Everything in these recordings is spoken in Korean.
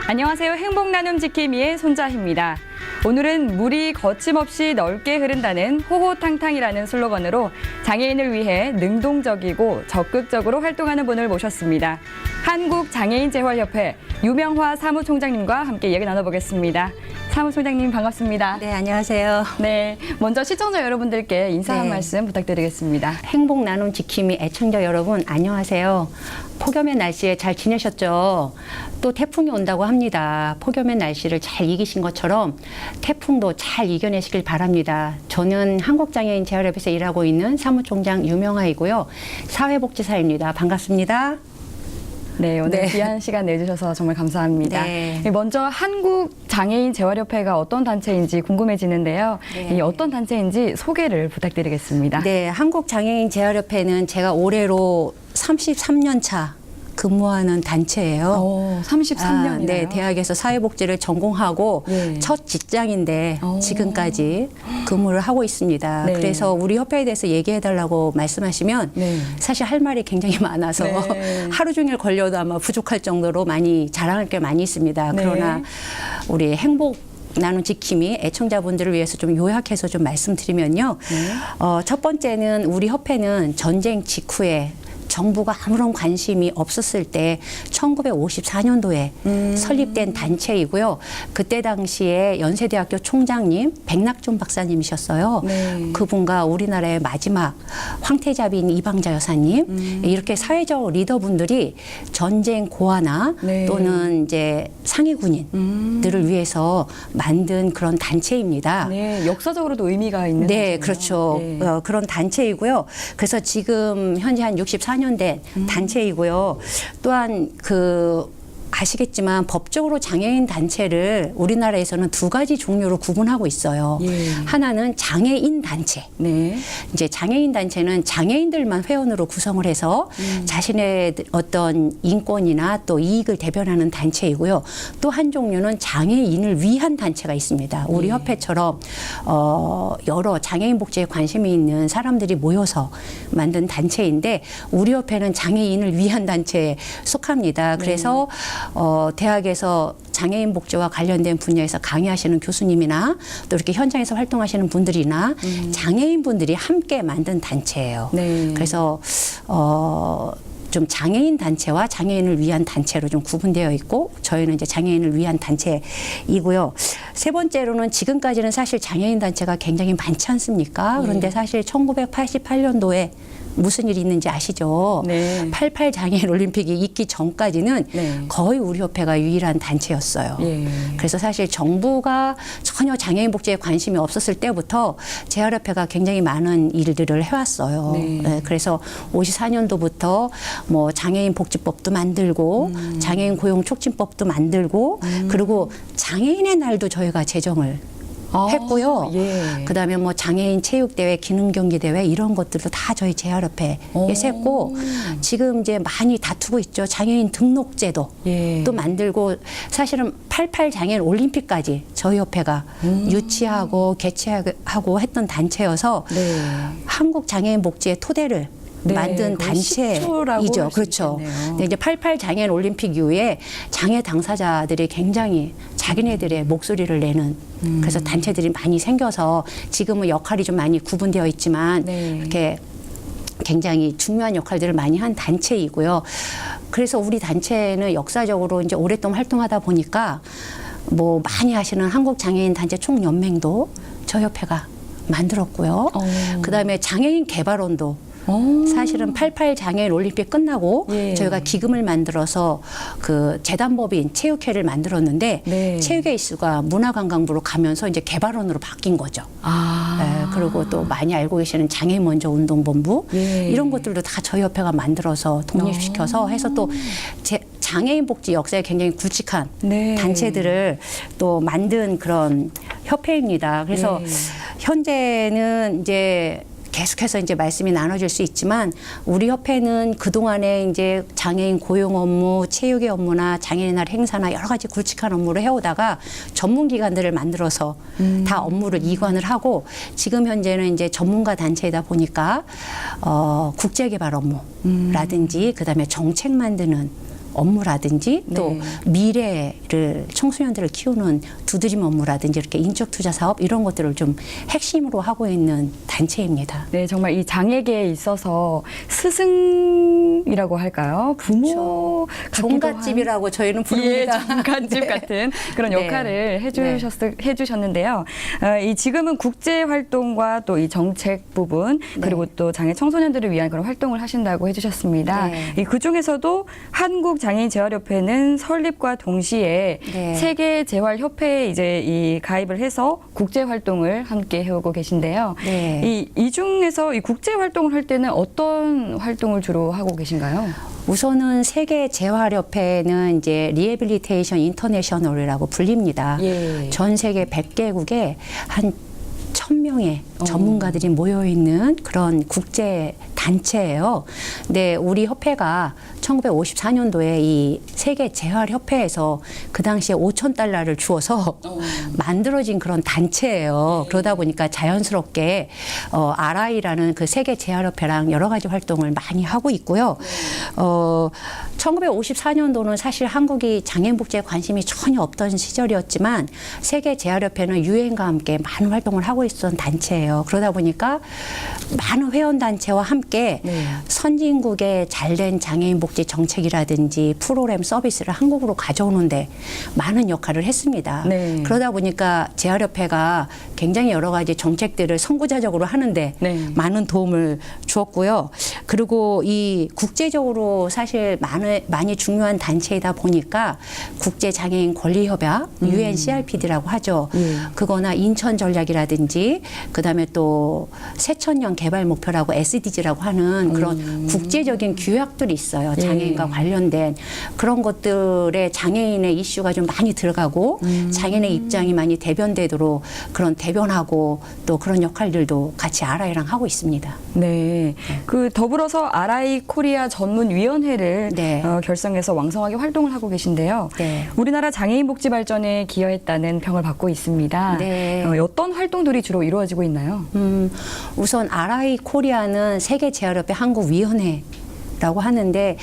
안녕하세요. 행복나눔 지킴이의 손자희입니다. 오늘은 물이 거침없이 넓게 흐른다는 호호탕탕이라는 슬로건으로 장애인을 위해 능동적이고 적극적으로 활동하는 분을 모셨습니다. 한국장애인재활협회 유명화 사무총장님과 함께 이야기 나눠보겠습니다. 사무총장님 반갑습니다. 네, 안녕하세요. 네, 먼저 시청자 여러분들께 인사 한 말씀 부탁드리겠습니다. 행복 나눔 지킴이 애청자 여러분 안녕하세요. 폭염의 날씨에 잘 지내셨죠? 또 태풍이 온다고 합니다. 폭염의 날씨를 잘 이기신 것처럼 태풍도 잘 이겨내시길 바랍니다. 저는 한국장애인재활협회에서 일하고 있는 사무총장 유명화이고요. 사회복지사입니다. 반갑습니다. 네, 오늘 귀한 시간 내주셔서 정말 감사합니다. 네. 먼저 한국장애인재활협회가 어떤 단체인지 궁금해지는데요. 이 어떤 단체인지 소개를 부탁드리겠습니다. 네, 한국장애인재활협회는 제가 올해로 33년 차 근무하는 단체예요. 33년이나요? 네, 대학에서 사회복지를 전공하고 네. 첫 직장인데 지금까지 근무를 하고 있습니다. 네. 그래서 우리 협회에 대해서 얘기해달라고 말씀하시면 네. 사실 할 말이 굉장히 많아서 네. 하루 종일 걸려도 아마 부족할 정도로 많이 자랑할 게 많이 있습니다. 네. 그러나 우리 행복 나눔 지킴이 애청자분들을 위해서 좀 요약해서 좀 말씀드리면요. 첫 번째는 우리 협회는 전쟁 직후에 정부가 아무런 관심이 없었을 때 1954년도에 설립된 단체이고요. 그때 당시에 연세대학교 총장님 백낙준 박사님이셨어요. 네. 그분과 우리나라의 마지막 황태자비인 이방자 여사님 이렇게 사회적 리더분들이 전쟁 고아나 네. 또는 이제 상위 군인들을 위해서 만든 그런 단체입니다. 네, 역사적으로도 의미가 있는 네, 단체네요. 그렇죠. 네. 그런 단체이고요. 그래서 지금 현재 한 64년 된 단체이고요. 또한 아시겠지만 법적으로 장애인 단체를 우리나라에서는 두 가지 종류로 구분하고 있어요. 예. 하나는 장애인 단체. 네. 이제 장애인 단체는 장애인들만 회원으로 구성을 해서 자신의 어떤 인권이나 또 이익을 대변하는 단체이고요. 또 한 종류는 장애인을 위한 단체가 있습니다. 우리 협회처럼 여러 장애인 복지에 관심이 있는 사람들이 모여서 만든 단체인데 우리 협회는 장애인을 위한 단체에 속합니다. 그래서 대학에서 장애인 복지와 관련된 분야에서 강의하시는 교수님이나 또 이렇게 현장에서 활동하시는 분들이나 장애인 분들이 함께 만든 단체예요. 네. 그래서 좀 장애인 단체와 장애인을 위한 단체로 좀 구분되어 있고 저희는 이제 장애인을 위한 단체이고요. 세 번째로는 지금까지는 사실 장애인 단체가 굉장히 많지 않습니까? 그런데 사실 1988년도에 무슨 일이 있는지 아시죠? 네. 88 장애인 올림픽이 있기 전까지는 네. 거의 우리 협회가 유일한 단체였어요. 예. 그래서 사실 정부가 전혀 장애인 복지에 관심이 없었을 때부터 재활협회가 굉장히 많은 일들을 해왔어요. 네. 네, 그래서 54년도부터 뭐 장애인 복지법도 만들고 장애인 고용 촉진법도 만들고 그리고 장애인의 날도 저희가 제정을 했고요. 예. 그다음에 뭐 장애인 체육대회, 기능경기대회 이런 것들도 다 저희 재활협회에서 했고 지금 이제 많이 다투고 있죠. 장애인 등록제도 예. 또 만들고 사실은 88 장애인 올림픽까지 저희 협회가 유치하고 개최하고 했던 단체여서 네. 한국 장애인 복지의 토대를 만든 거의 시초라고 단체이죠. 할수 그렇죠. 있겠네요. 근데 이제 88 장애인 올림픽 이후에 장애 당사자들이 굉장히 자기네들의 목소리를 내는 그래서 단체들이 많이 생겨서 지금은 역할이 좀 많이 구분되어 있지만 네. 이렇게 굉장히 중요한 역할들을 많이 한 단체이고요. 그래서 우리 단체는 역사적으로 이제 오랫동안 활동하다 보니까 뭐 많이 하시는 한국장애인 단체 총연맹도 저희 협회가 만들었고요. 그다음에 장애인 개발원도 사실은 88 장애인 올림픽 끝나고 예. 저희가 기금을 만들어서 그 재단법인 체육회를 만들었는데 네. 체육회 이슈가 문화관광부로 가면서 이제 개발원으로 바뀐 거죠. 네, 그리고 또 많이 알고 계시는 장애인 먼저 운동본부 예. 이런 것들도 다 저희 협회가 만들어서 독립시켜서 해서 또 장애인 복지 역사에 굉장히 굵직한 네. 단체들을 또 만든 그런 협회입니다. 그래서 예. 현재는 이제 계속해서 이제 말씀이 나눠질 수 있지만 우리 협회는 그동안에 이제 장애인 고용 업무, 체육의 업무나 장애인 날 행사나 여러 가지 굵직한 업무를 해오다가 전문 기관들을 만들어서 다 업무를 이관을 하고 지금 현재는 이제 전문가 단체이다 보니까 국제개발 업무라든지 그다음에 정책 만드는 업무라든지 또 네. 미래를 청소년들을 키우는 두드림 업무라든지 이렇게 인적 투자 사업 이런 것들을 좀 핵심으로 하고 있는 단체입니다. 네, 정말 이 장애계에 있어서 스승이라고 할까요? 부모 같기도 종갓집이라고 저희는 예, 부릅니다. 종갓집 네. 같은 그런 네. 역할을 해주셨는데요. 이 지금은 국제 활동과 또 이 정책 부분 그리고 또 장애 청소년들을 위한 그런 활동을 하신다고 해주셨습니다. 네. 그 중에서도 한국 장애인 재활협회는 설립과 동시에 네. 세계 재활협회에 이제 이 가입을 해서 국제 활동을 함께 해오고 계신데요. 네. 이 중에서 이 국제 활동을 할 때는 어떤 활동을 주로 하고 계신가요? 우선은 세계 재활협회는 이제 리해빌리테이션 인터내셔널이라고 불립니다. 예. 전 세계 100개국에 한 1000명의 전문가들이 모여 있는 그런 국제 단체예요. 근데 우리 협회가 1954년도에 이 세계 재활협회에서 그 당시에 5,000달러를 주어서 만들어진 그런 단체예요. 그러다 보니까 자연스럽게 RI라는 그 세계 재활협회랑 여러 가지 활동을 많이 하고 있고요. 1954년도는 사실 한국이 장애인 복지에 관심이 전혀 없던 시절이었지만 세계 재활협회는 유엔과 함께 많은 활동을 하고 있었던 단체예요. 그러다 보니까 많은 회원 단체와 함께 네. 선진국의 잘된 장애인 복지 정책이라든지 프로그램 서비스를 한국으로 가져오는데 많은 역할을 했습니다. 네. 그러다 보니까 재활협회가 굉장히 여러 가지 정책들을 선구자적으로 하는데 네. 많은 도움을 주었고요. 그리고 이 국제적으로 사실 많이 중요한 단체이다 보니까 국제장애인 권리협약 UNCRPD라고 하죠. 예. 그거나 인천 전략이라든지 그다음에 또 새천년 개발 목표라고 SDG라고 하는 그런 국제적인 규약들이 있어요. 장애인과 관련된 그런 것들에 장애인의 이슈가 좀 많이 들어가고 장애인의 입장이 많이 대변되도록 그런 대변하고 또 그런 역할들도 같이 RI랑 하고 있습니다. 네. 그 더불어서 RI 코리아 전문위원회를 네. 결성해서 왕성하게 활동을 하고 계신데요. 네. 우리나라 장애인 복지 발전에 기여했다는 평을 받고 있습니다. 네. 어떤 활동들이 주로 이루어지고 있나요? 우선 RI 코리아는 세계 재활협회 한국위원회 라고 하는데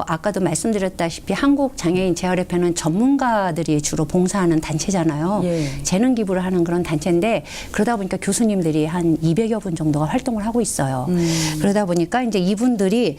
아까도 말씀드렸다시피 한국 장애인 재활협회는 전문가들이 주로 봉사하는 단체잖아요. 예. 재능 기부를 하는 그런 단체인데 그러다 보니까 교수님들이 한 200여 분 정도가 활동을 하고 있어요. 그러다 보니까 이제 이분들이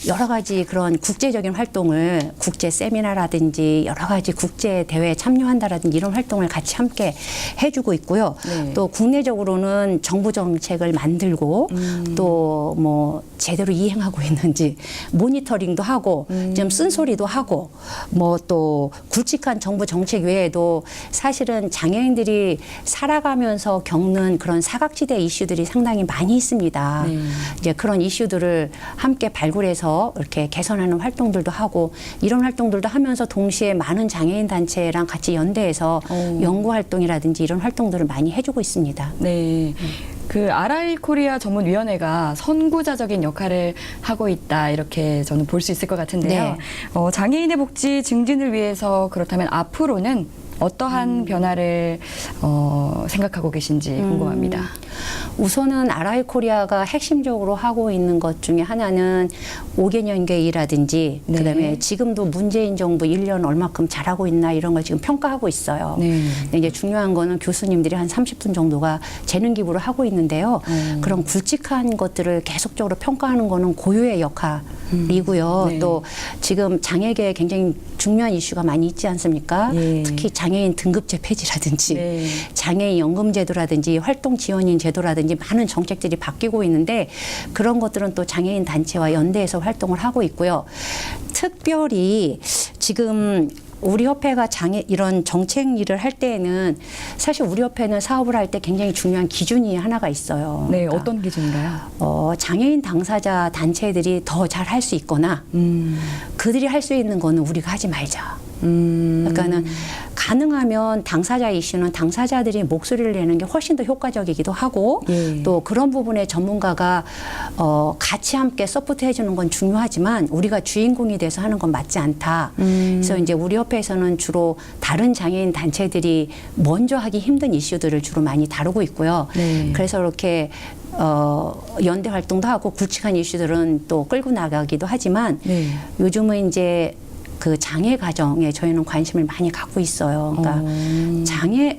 여러 가지 그런 국제적인 활동을 국제 세미나라든지 여러 가지 국제 대회에 참여한다라든지 이런 활동을 같이 함께 해주고 있고요. 네. 또 국내적으로는 정부 정책을 만들고 또 뭐 제대로 이행하고 있는지 모니터링도 하고 좀 쓴소리도 하고 뭐 또 굵직한 정부 정책 외에도 사실은 장애인들이 살아가면서 겪는 그런 사각지대 이슈들이 상당히 많이 있습니다. 이제 그런 이슈들을 함께 발굴해서 이렇게 개선하는 활동들도 하고 이런 활동들도 하면서 동시에 많은 장애인 단체랑 같이 연대해서 연구 활동이라든지 이런 활동들을 많이 해주고 있습니다. 네. 그 RI 코리아 전문위원회가 선구자적인 역할을 하고 있다 이렇게 저는 볼 수 있을 것 같은데요. 네. 장애인의 복지 증진을 위해서 그렇다면 앞으로는 어떠한 변화를 생각하고 계신지 궁금합니다. 우선은 RI 코리아가 핵심적으로 하고 있는 것 중에 하나는 5개년 연계이라든지 네. 그다음에 지금도 문재인 정부 1년 얼마큼 잘하고 있나 이런 걸 지금 평가하고 있어요. 네. 근데 이제 중요한 거는 교수님들이 한 30분 정도가 재능 기부를 하고 있는데요. 그런 굵직한 것들을 계속적으로 평가하는 거는 고유의 역할이고요. 네. 또 지금 장애계에 굉장히 중요한 이슈가 많이 있지 않습니까? 예. 특히 장애인 등급제 폐지라든지 네. 장애인 연금제도라든지 활동 지원인 제도라든지 많은 정책들이 바뀌고 있는데 그런 것들은 또 장애인 단체와 연대해서 활동을 하고 있고요. 특별히 지금 우리 협회가 이런 정책 일을 할 때에는 사실 우리 협회는 사업을 할 때 굉장히 중요한 기준이 하나가 있어요. 네, 그러니까 어떤 기준인가요? 장애인 당사자 단체들이 더 잘 할 수 있거나 그들이 할 수 있는 거는 우리가 하지 말자. 그러니까는 가능하면 당사자 이슈는 당사자들이 목소리를 내는 게 훨씬 더 효과적이기도 하고 예. 또 그런 부분에 전문가가 같이 함께 서포트 해주는 건 중요하지만 우리가 주인공이 돼서 하는 건 맞지 않다. 그래서 이제 우리 협회에서는 주로 다른 장애인 단체들이 먼저 하기 힘든 이슈들을 주로 많이 다루고 있고요. 네. 그래서 이렇게 연대 활동도 하고 굵직한 이슈들은 또 끌고 나가기도 하지만 네. 요즘은 이제 그 장애 가정에 저희는 관심을 많이 갖고 있어요. 그러니까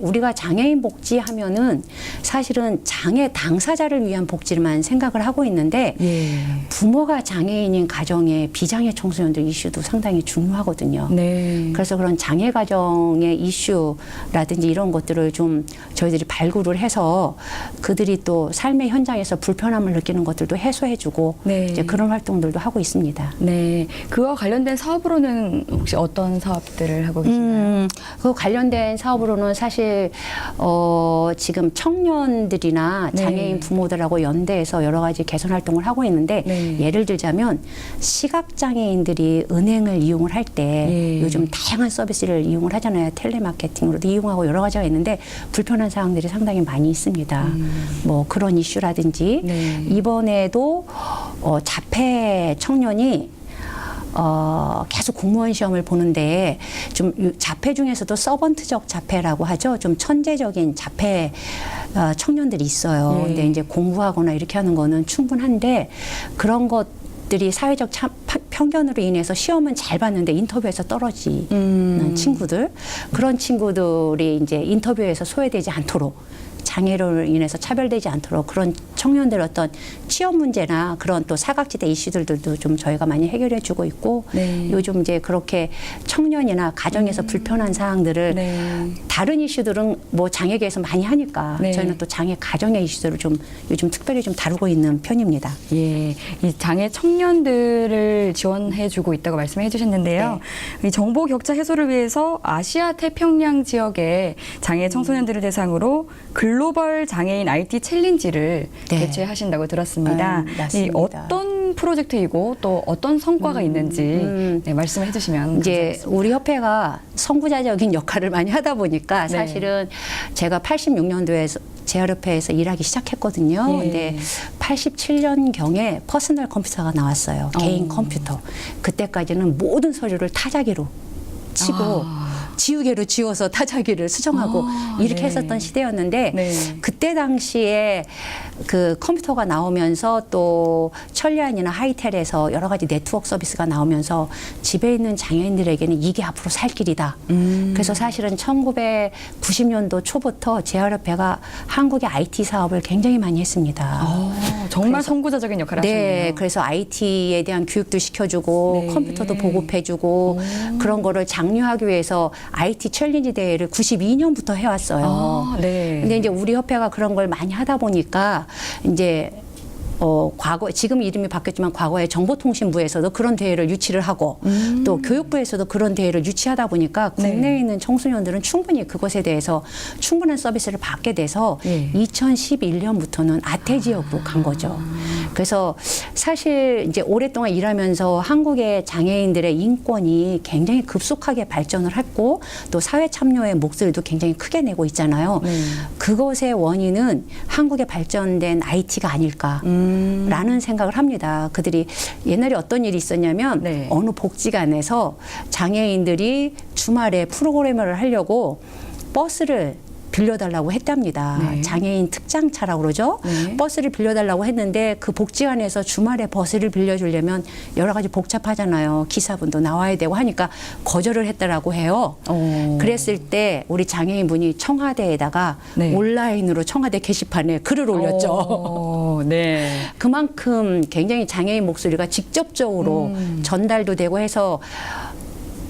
우리가 장애인 복지하면은 사실은 장애 당사자를 위한 복지만 생각을 하고 있는데 예. 부모가 장애인인 가정의 비장애 청소년들 이슈도 상당히 중요하거든요. 네. 그래서 그런 장애 가정의 이슈라든지 이런 것들을 좀 저희들이 발굴을 해서 그들이 또 삶의 현장에서 불편함을 느끼는 것들도 해소해주고 네. 이제 그런 활동들도 하고 있습니다. 네. 그와 관련된 사업으로는 혹시 어떤 사업들을 하고 계신가요? 그 관련된 사업으로는 사실 지금 청년들이나 네. 장애인 부모들하고 연대해서 여러 가지 개선 활동을 하고 있는데 네. 예를 들자면 시각장애인들이 은행을 이용을 할 때 예. 요즘 다양한 서비스를 이용을 하잖아요. 텔레마케팅으로도 이용하고 여러 가지가 있는데 불편한 사항들이 상당히 많이 있습니다. 뭐 그런 이슈라든지 네. 이번에도 자폐 청년이 계속 공무원 시험을 보는데 좀 자폐 중에서도 서번트적 자폐라고 하죠. 좀 천재적인 자폐 청년들이 있어요. 예. 근데 이제 공부하거나 이렇게 하는 거는 충분한데 그런 것들이 사회적 편견으로 인해서 시험은 잘 봤는데 인터뷰에서 떨어지는 친구들, 그런 친구들이 이제 인터뷰에서 소외되지 않도록, 장애로 인해서 차별되지 않도록 그런 청년들 어떤 취업 문제나 그런 또 사각지대 이슈들도 좀 저희가 많이 해결해 주고 있고 네. 요즘 이제 그렇게 청년이나 가정에서 불편한 사항들을 네. 다른 이슈들은 뭐 장애계에서 많이 하니까 네. 저희는 또 장애 가정의 이슈들을 좀 요즘 특별히 좀 다루고 있는 편입니다. 예, 이 장애 청년들을 지원해주고 있다고 말씀해 주셨는데요. 이 정보 격차 해소를 위해서 아시아 태평양 지역의 장애 청소년들을 대상으로 글로벌 장애인 IT 챌린지를 네. 개최하신다고 들었습니다. 맞습니다. 이 어떤 프로젝트이고 또 어떤 성과가 있는지 네, 말씀해 주시면 이제 감사하겠습니다. 우리 협회가 선구자적인 역할을 많이 하다 보니까 네. 사실은 제가 86년도에 재활협회에서 일하기 시작했거든요. 예. 근데 87년경에 퍼스널 컴퓨터가 나왔어요. 개인 컴퓨터. 그때까지는 모든 서류를 타자기로 치고 지우개로 지워서 타자기를 수정하고 이렇게 네. 했었던 시대였는데 네. 그때 당시에 그 컴퓨터가 나오면서 또 천리안이나 하이텔에서 여러 가지 네트워크 서비스가 나오면서 집에 있는 장애인들에게는 이게 앞으로 살 길이다. 그래서 사실은 1990년도 초부터 재활협회가 한국의 IT 사업을 굉장히 많이 했습니다. 정말 선구자적인 역할을 하셨네요. 네, 그래서 IT에 대한 교육도 시켜주고 네. 컴퓨터도 보급해주고 그런 거를 장려하기 위해서 IT 챌린지 대회를 92년부터 해왔어요. 네. 근데 이제 우리 협회가 그런 걸 많이 하다 보니까 이제 과거 지금 이름이 바뀌었지만 과거에 정보통신부에서도 그런 대회를 유치를 하고 또 교육부에서도 그런 대회를 유치하다 보니까 국내에 있는 청소년들은 충분히 그것에 대해서 충분한 서비스를 받게 돼서 예. 2011년부터는 아태 지역으로 간 거죠. 그래서 사실 이제 오랫동안 일하면서 한국의 장애인들의 인권이 굉장히 급속하게 발전을 했고 또 사회 참여의 목소리도 굉장히 크게 내고 있잖아요. 그것의 원인은 한국의 발전된 IT가 아닐까. 라는 생각을 합니다. 그들이 옛날에 어떤 일이 있었냐면 네. 어느 복지관에서 장애인들이 주말에 프로그램을 하려고 버스를 빌려달라고 했답니다. 네. 장애인 특장차라고 그러죠. 네. 버스를 빌려달라고 했는데 그 복지관에서 주말에 버스를 빌려주려면 여러 가지 복잡하잖아요. 기사분도 나와야 되고 하니까 거절을 했다라고 해요. 그랬을 때 우리 장애인분이 청와대에다가 네. 온라인으로 청와대 게시판에 글을 올렸죠. 네. 그만큼 굉장히 장애인 목소리가 직접적으로 전달도 되고 해서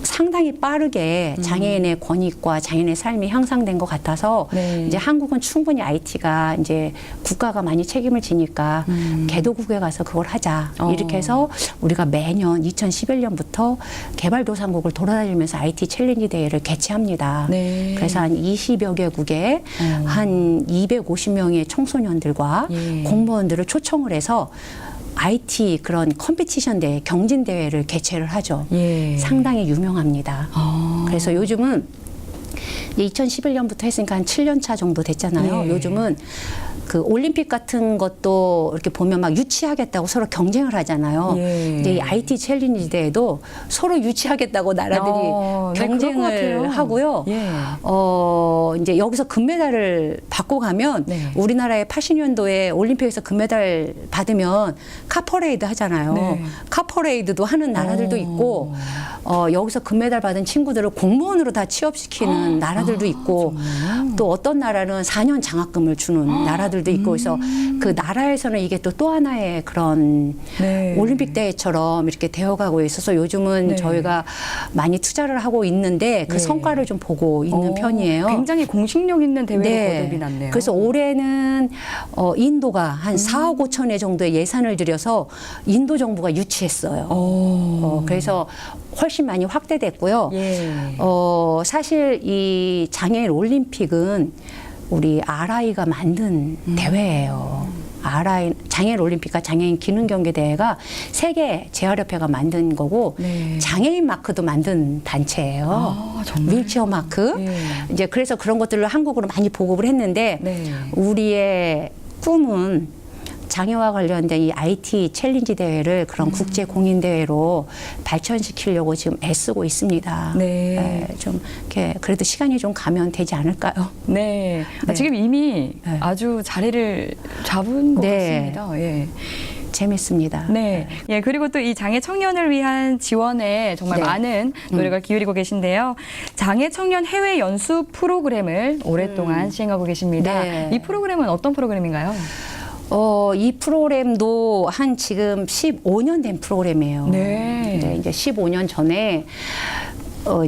상당히 빠르게 장애인의 권익과 장애인의 삶이 향상된 것 같아서 네. 이제 한국은 충분히 IT가 이제 국가가 많이 책임을 지니까 개도국에 가서 그걸 하자 이렇게 해서 우리가 매년 2011년부터 개발도상국을 돌아다니면서 IT 챌린지 대회를 개최합니다. 네. 그래서 한 20여 개국에 한 250명의 청소년들과 예. 공무원들을 초청을 해서 IT 그런 컴피티션 대회, 경진 대회를 개최를 하죠. 예. 상당히 유명합니다. 그래서 요즘은 이제 2011년부터 했으니까 한 7년 차 정도 됐잖아요. 네. 요즘은 그 올림픽 같은 것도 이렇게 보면 막 유치하겠다고 서로 경쟁을 하잖아요. 예. 이제 이 IT 챌린지 대회도 서로 유치하겠다고 나라들이 네, 그럴 것 경쟁을 같아요. 하고요. 예. 이제 여기서 금메달을 받고 가면 네. 우리나라의 80년도에 올림픽에서 금메달 받으면 카퍼레이드 하잖아요. 네. 카퍼레이드도 하는 나라들도 있고 여기서 금메달 받은 친구들을 공무원으로 다 취업시키는 나라들도 있고 또 어떤 나라는 4년 장학금을 주는 나라들도 있고 그래서 그 나라에서는 이게 또 하나의 그런 네. 올림픽 대회처럼 이렇게 되어가고 있어서 요즘은 네. 저희가 많이 투자를 하고 있는데 그 네. 성과를 좀 보고 있는 편이에요. 굉장히 공식력 있는 대회로 네. 거듭이 났네요. 그래서 올해는 인도가 한 4억 5천회 정도의 예산을 들여서 인도 정부가 유치했어요. 그래서 훨씬 많이 확대됐고요. 예. 사실 이 장애인 올림픽은 우리 RI가 만든 대회예요. 장애인 올림픽과 장애인 기능 경기 대회가 세계 재활협회가 만든 거고 네. 장애인 마크도 만든 단체예요. 아, 정말? 윌체어 마크. 예. 이제 그래서 그런 것들을 한국으로 많이 보급을 했는데 네. 우리의 꿈은 장애와 관련된 이 IT 챌린지 대회를 그런 국제 공인 대회로 발전시키려고 지금 애쓰고 있습니다. 네. 좀 이렇게 그래도 시간이 좀 가면 되지 않을까요? 네. 네. 지금 이미 네. 아주 자리를 잡은 것 네. 같습니다. 예. 재밌습니다. 네. 예, 그리고 또 이 장애 청년을 위한 지원에 정말 네. 많은 노력을 기울이고 계신데요. 장애 청년 해외 연수 프로그램을 오랫동안 시행하고 계십니다. 네. 이 프로그램은 어떤 프로그램인가요? 이 프로그램도 한 지금 15년 된 프로그램이에요. 네. 이제 15년 전에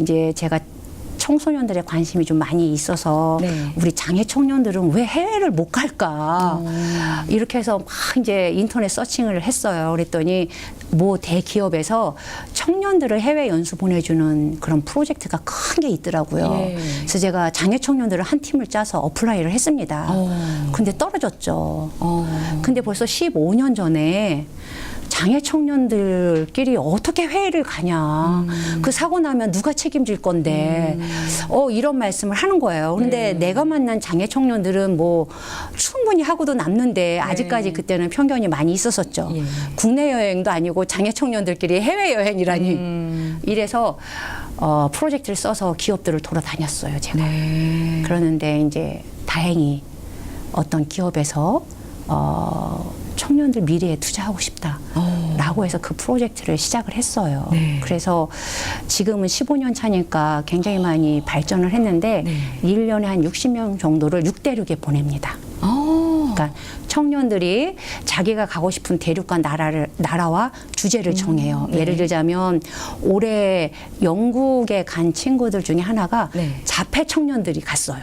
이제 제가 청소년들의 관심이 좀 많이 있어서 네. 우리 장애 청년들은 왜 해외를 못 갈까 이렇게 해서 막 이제 인터넷 서칭을 했어요. 그랬더니 뭐 대기업에서 청년들을 해외 연수 보내주는 그런 프로젝트가 큰 게 있더라고요. 예. 그래서 제가 장애 청년들을 한 팀을 짜서 어플라이를 했습니다. 근데 떨어졌죠. 근데 벌써 15년 전에 장애 청년들끼리 어떻게 회의를 가냐. 그 사고 나면 누가 책임질 건데. 이런 말씀을 하는 거예요. 그런데 내가 만난 장애 청년들은 뭐 충분히 하고도 남는데 아직까지 그때는 편견이 많이 있었었죠. 예. 국내 여행도 아니고 장애 청년들끼리 해외 여행이라니. 이래서 프로젝트를 써서 기업들을 돌아다녔어요, 제가. 네. 그러는데 이제 다행히 어떤 기업에서 청년들 미래에 투자하고 싶다라고 해서 그 프로젝트를 시작을 했어요. 네. 그래서 지금은 15년 차니까 굉장히 많이 발전을 했는데 네. 1년에 한 60명 정도를 6대륙에 보냅니다. 그러니까 청년들이 자기가 가고 싶은 대륙과 나라와 주제를 정해요. 네. 예를 들자면 올해 영국에 간 친구들 중에 하나가 네. 자폐 청년들이 갔어요.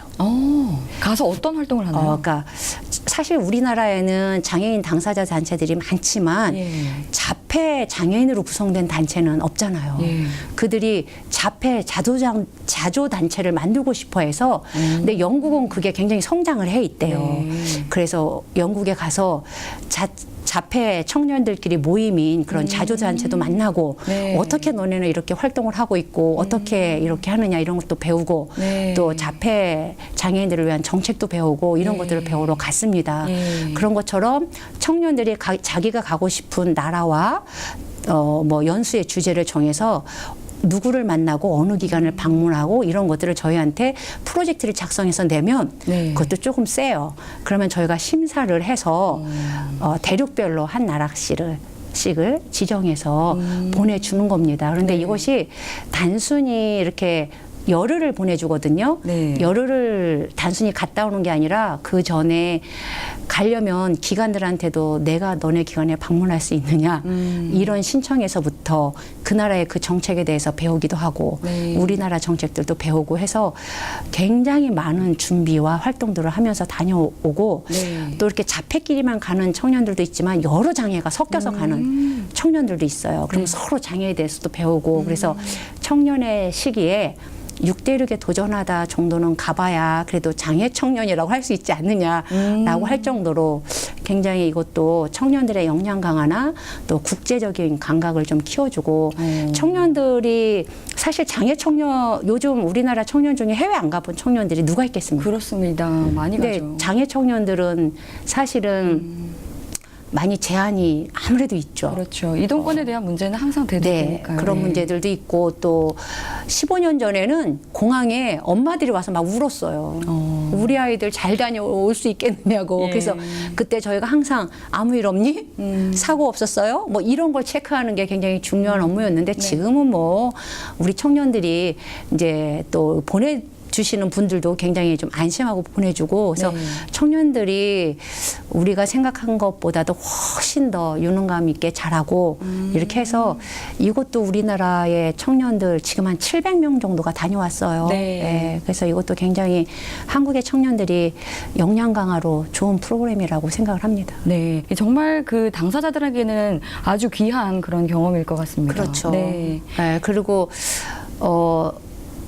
가서 어떤 활동을 하나요? 그러니까 사실 우리나라에는 장애인 당사자 단체들이 많지만 예. 자폐 장애인으로 구성된 단체는 없잖아요. 예. 그들이 자폐 자조 단체를 만들고 싶어 해서 근데 영국은 그게 굉장히 성장을 해 있대요. 네. 그래서 영국에 가서 자폐 청년들끼리 모임인 그런 자조단체도 만나고 네. 어떻게 너네는 이렇게 활동을 하고 있고 어떻게 이렇게 하느냐 이런 것도 배우고 네. 또 자폐 장애인들을 위한 정책도 배우고 이런 네. 것들을 배우러 갔습니다. 네. 그런 것처럼 청년들이 자기가 가고 싶은 나라와 뭐 연수의 주제를 정해서 누구를 만나고 어느 기간을 방문하고 이런 것들을 저희한테 프로젝트를 작성해서 내면 네. 그것도 조금 세요. 그러면 저희가 심사를 해서 대륙별로 한 나라씩을 지정해서 보내주는 겁니다. 그런데 네. 이것이 단순히 이렇게 열흘을 보내주거든요. 네. 열흘을 단순히 갔다 오는 게 아니라 그 전에 가려면 기관들한테도 내가 너네 기관에 방문할 수 있느냐 이런 신청에서부터 그 나라의 그 정책에 대해서 배우기도 하고 네. 우리나라 정책들도 배우고 해서 굉장히 많은 준비와 활동들을 하면서 다녀오고 네. 또 이렇게 자폐끼리만 가는 청년들도 있지만 여러 장애가 섞여서 가는 청년들도 있어요. 그럼 서로 장애에 대해서도 배우고 그래서 청년의 시기에 6대륙에 도전하다 정도는 가봐야 그래도 장애 청년이라고 할 수 있지 않느냐라고 할 정도로 굉장히 이것도 청년들의 역량 강화나 또 국제적인 감각을 좀 키워주고 청년들이 사실 장애 청년 요즘 우리나라 청년 중에 해외 안 가본 청년들이 누가 있겠습니까? 그렇습니다. 많이 근데 가죠. 장애 청년들은 사실은 많이 제한이 아무래도 있죠. 그렇죠. 이동권에 대한 문제는 항상 네, 대두되니까요. 그런 네. 문제들도 있고 또 15년 전에는 공항에 엄마들이 와서 막 울었어요. 우리 아이들 잘 다녀올 수 있겠느냐고. 예. 그래서 그때 저희가 항상 아무 일 없니? 사고 없었어요? 뭐 이런 걸 체크하는 게 굉장히 중요한 업무였는데 지금은 뭐 우리 청년들이 이제 또 주시는 분들도 굉장히 좀 안심하고 보내주고 그래서 네. 청년들이 우리가 생각한 것보다도 훨씬 더 유능감 있게 잘하고 이렇게 해서 이것도 우리나라의 청년들 지금 한 700명 정도가 다녀왔어요. 네. 네, 그래서 이것도 굉장히 한국의 청년들이 역량 강화로 좋은 프로그램이라고 생각을 합니다. 네, 정말 그 당사자들에게는 아주 귀한 그런 경험일 것 같습니다. 그렇죠. 네. 네, 그리고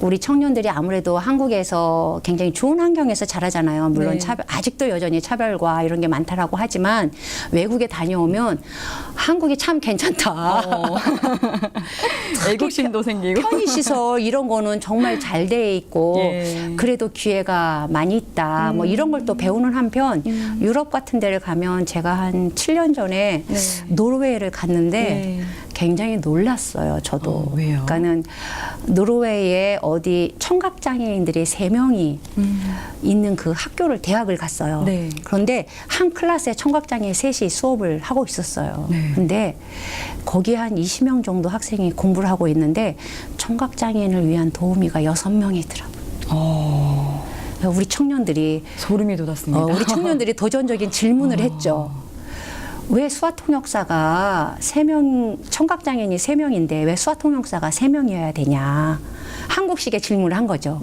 우리 청년들이 아무래도 한국에서 굉장히 좋은 환경에서 자라잖아요. 물론 네. 아직도 여전히 차별과 이런 게 많다라고 하지만 외국에 다녀오면 한국이 참 괜찮다. 애국심도 생기고. 편의시설 이런 거는 정말 잘 돼 있고 예. 그래도 기회가 많이 있다. 뭐 이런 걸 또 배우는 한편 유럽 같은 데를 가면 제가 한 7년 전에 네. 노르웨이를 갔는데 네. 굉장히 놀랐어요. 저도. 왜요? 그러니까는 노르웨이에 어디 청각장애인들이 3명이 있는 그 학교를 대학을 갔어요. 네. 그런데 한 클래스에 청각장애 셋이 수업을 하고 있었어요. 네. 근데 거기에 한 20명 정도 학생이 공부를 하고 있는데 청각장애인을 위한 도우미가 6명이더라고요. 우리 청년들이 소름이 돋았습니다. 우리 청년들이 도전적인 질문을 했죠. 왜 수화통역사가 3명, 청각장애인이 3명인데 왜 수화통역사가 3명이어야 되냐. 한국식의 질문을 한 거죠.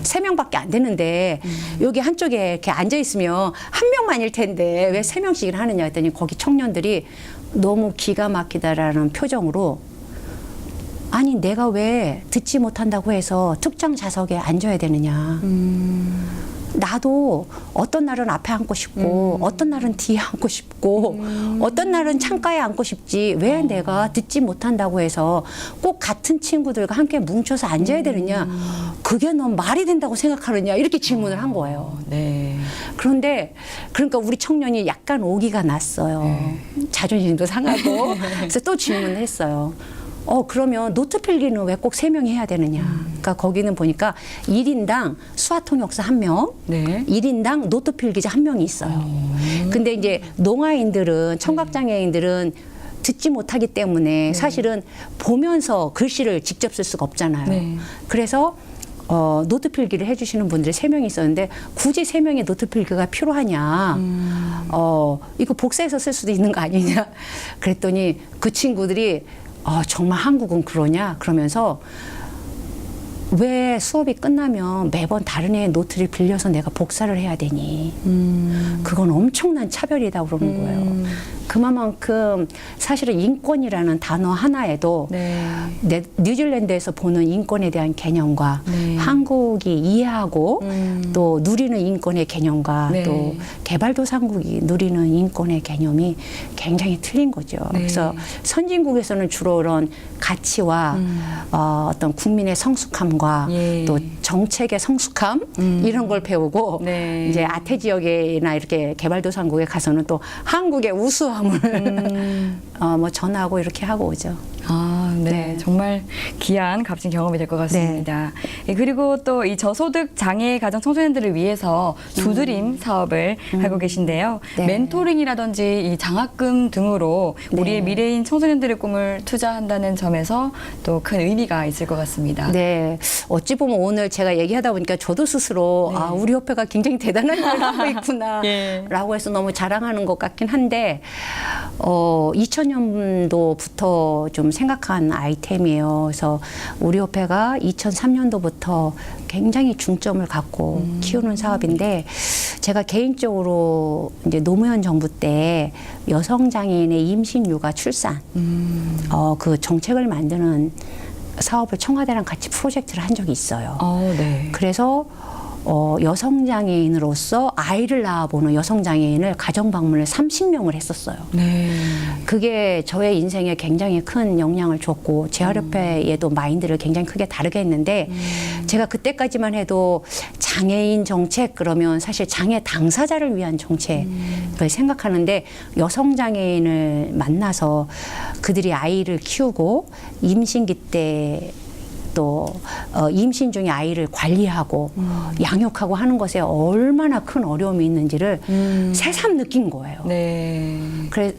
3명밖에 안 되는데 여기 한쪽에 이렇게 앉아있으면 한 명만일 텐데 왜 3명씩을 하느냐 했더니 거기 청년들이 너무 기가 막히다라는 표정으로 아니 내가 왜 듣지 못한다고 해서 특정 좌석에 앉아야 되느냐. 나도 어떤 날은 앞에 앉고 싶고 어떤 날은 뒤에 앉고 싶고 어떤 날은 창가에 앉고 싶지 왜 내가 듣지 못한다고 해서 꼭 같은 친구들과 함께 뭉쳐서 앉아야 되느냐. 그게 넌 말이 된다고 생각하느냐. 이렇게 질문을 한 거예요. 네. 그런데 그러니까 우리 청년이 약간 오기가 났어요. 자존심도 상하고 그래서 또 질문을 했어요. 그러면 노트 필기는 왜 꼭 3명이 해야 되느냐. 그러니까 거기는 보니까 1인당 수화통역사 1명, 네. 1인당 노트 필기자 1명이 있어요. 근데 이제 농아인들은, 청각장애인들은 듣지 못하기 때문에 사실은 보면서 글씨를 직접 쓸 수가 없잖아요. 네. 그래서 노트 필기를 해주시는 분들이 3명이 있었는데 굳이 3명의 노트 필기가 필요하냐. 이거 복사해서 쓸 수도 있는 거 아니냐. 그랬더니 그 친구들이 정말 한국은 그러냐? 그러면서 왜 수업이 끝나면 매번 다른 애의 노트를 빌려서 내가 복사를 해야 되니? 그건 엄청난 차별이다 그러는 거예요. 그만큼 사실은 인권이라는 단어 하나에도 네. 뉴질랜드에서 보는 인권에 대한 개념과 네. 한국이 이해하고 또 누리는 인권의 개념과 네. 또 개발도상국이 누리는 인권의 개념이 굉장히 틀린 거죠. 네. 그래서 선진국에서는 주로 그런 가치와 어떤 국민의 성숙함과 예. 또 정책의 성숙함 이런 걸 배우고 네. 이제 아태 지역이나 이렇게 개발도상국에 가서는 또 한국의 우수함을 뭐 전하고 이렇게 하고 오죠. 네. 네. 정말 귀한 값진 경험이 될 것 같습니다. 예, 그리고 또 이 저소득 장애 가정 청소년들을 위해서 두드림 사업을 하고 계신데요. 네. 멘토링이라든지 이 장학금 등으로 우리의 네. 미래인 청소년들의 꿈을 투자한다는 점에서 또 큰 의미가 있을 것 같습니다. 네. 어찌 보면 오늘 제가 얘기하다 보니까 저도 스스로 네. 우리 협회가 굉장히 대단한 일을 하고 있구나 예. 라고 해서 너무 자랑하는 것 같긴 한데 2000년도부터 좀 생각한 아이템이에요. 그래서 우리 협회가 2003년도부터 굉장히 중점을 갖고 키우는 사업인데 제가 개인적으로 이제 노무현 정부 때 여성 장애인의 임신, 육아, 출산 그 정책을 만드는 사업을 청와대랑 같이 프로젝트를 한 적이 있어요. 네. 그래서 여성 장애인으로서 아이를 낳아보는 여성 장애인을 가정 방문을 30명을 했었어요. 네. 그게 저의 인생에 굉장히 큰 영향을 줬고 재활협회에도 마인드를 굉장히 크게 다르게 했는데 제가 그때까지만 해도 장애인 정책 그러면 사실 장애 당사자를 위한 정책을 생각하는데 여성 장애인을 만나서 그들이 아이를 키우고 임신기 때 또 임신 중에 아이를 관리하고 양육하고 하는 것에 얼마나 큰 어려움이 있는지를 새삼 느낀 거예요. 네.